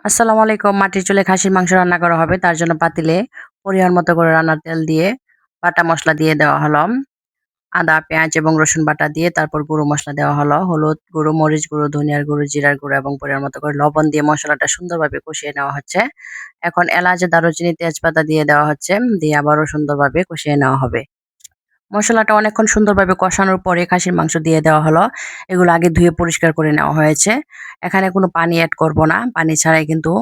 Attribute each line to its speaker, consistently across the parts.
Speaker 1: আসসালামু আলাইকুম। মাটির চুলায় খাসির মাংস রান্না করা হবে। তার জন্য পাতিলে পরিমাণ মতো করে রান্নার তেল দিয়ে বাটা মসলা দিয়ে দেওয়া হলো। আদা, পেঁয়াজ এবং রসুন বাটা দিয়ে তারপর গুঁড়ো মসলা দেওয়া হলো। হলুদ গুঁড়ো, মরিচ গুঁড়ো, ধনিয়ার গুঁড়ো, জিরার গুঁড়ো এবং পরিমাণ মতো করে লবণ দিয়ে মসলাটা সুন্দরভাবে কষিয়ে নেওয়া হচ্ছে। এখন এলাচ, দারুচিনি, তেজপাতা দিয়ে দেওয়া হচ্ছে। দিয়ে আবারও সুন্দরভাবে কষিয়ে নেওয়া হবে। মসলাটা অনেকক্ষণ সুন্দরভাবে কষানোর পরে খাসির মাংস দিয়ে দেওয়া হলো। এগুলো আগে ধুয়ে পরিষ্কার করে নেওয়া হয়েছে। এখানে কোনো পানি এড করব না। পানি ছাড়াই কিন্তু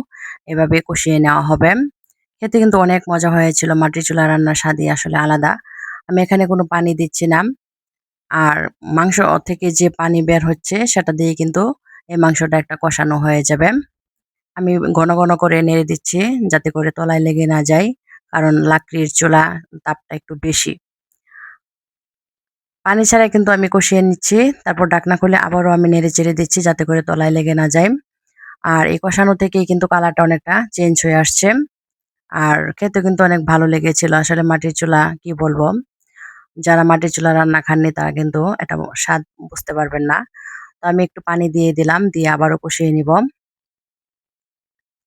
Speaker 1: এভাবে কষিয়ে নেওয়া হবে। খেতে কিন্তু অনেক মজা হয়েছিল। মাটির চুলার রান্নার স্বাদই আসলে আলাদা। আমি এখানে কোনো পানি দিচ্ছি না। আর মাংস থেকে যে পানি বের হচ্ছে সেটা দিয়ে কিন্তু এই মাংসটা একটা কষানো হয়ে যাবে। আমি ঘন, ঘন করে নেড়ে দিচ্ছি যাতে করে তলায় লেগে না যায়। কারণ লাকড়ির চুলা তাপটা একটু বেশি। পানি ছাড়াই কিন্তু আমি কষিয়ে নিচ্ছি। তারপর ঢাকনা খুলে আবারও আমি নেড়ে-চেড়ে দিচ্ছি যাতে করে তলায় লেগে না যায়। আর এই কষানো থেকেই কিন্তু কালারটা অনেকটা চেঞ্জ হয়ে আসছে। আর খেতে কিন্তু অনেক ভালো লেগেছিল। আসলে মাটির চুলা কি বলবো? যারা মাটির চুলার রান্না খাননি তারা কিন্তু এটা স্বাদ বুঝতে পারবেন না। তো আমি একটু পানি দিয়ে দিলাম, দিয়ে আবারও কষিয়ে নিব।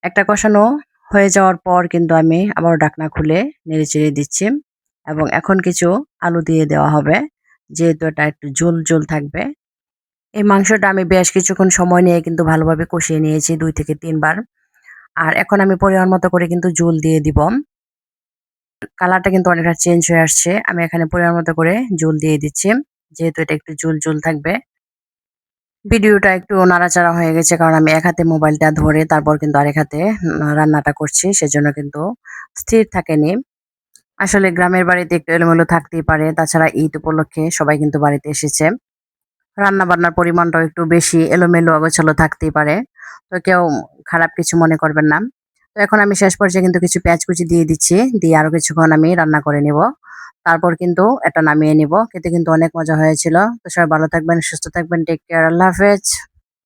Speaker 1: একটা কষানো হয়ে যাওয়ার পর কিন্তু আমি আবারও ঢাকনা খুলে নেড়ে-চেড়ে দিচ্ছি। এবং এখন কিছু আলু দিয়ে দেওয়া হবে। যেহেতু এটা একটু ঝোল, ঝোল থাকবে। এই মাংসটা আমি বেশ কিছুক্ষণ সময় নিয়ে কিন্তু ভালোভাবে কষিয়ে নিয়েছি ২ থেকে ৩ বার। আর এখন আমি পরিমাণ মতো করে কিন্তু ঝোল দিয়ে দিব। কালারটা কিন্তু অনেকটা চেঞ্জ হয়ে আসছে। আমি এখানে পরিমাণ মতো করে ঝোল দিয়ে দিচ্ছি। যেহেতু এটা একটু ঝোল, ঝোল থাকবে। ভিডিওটা একটু নাড়াচাড়া হয়ে গেছে কারণ আমি এক হাতে মোবাইলটা ধরে তারপর কিন্তু আরেক হাতে রান্নাটা করছি। সেজন্য কিন্তু স্থির থাকেনি। আসলে গ্রামের বাড়িতে একটু এলোমেলো থাকতেই পারে। তাছাড়া ঈদ উপলক্ষে সবাই কিন্তু বাড়িতে এসেছে। রান্নাবান্নার পরিমাণটাও একটু বেশি এলোমেলো অগোছালো থাকতেই পারে। তো কেউ খারাপ কিছু মনে করবেন না। তো এখন আমি শেষ পর্যায়ে কিন্তু কিছু পেঁয়াজ কুচি দিয়ে দিচ্ছি। দিয়ে আরো কিছুক্ষণ আমি রান্না করে নিব। তারপর কিন্তু এটা নামিয়ে নিব। খেতে কিন্তু অনেক মজা হয়েছিল। তো সবাই ভালো থাকবেন, সুস্থ থাকবেন। Take care. আল্লাহ হাফেজ।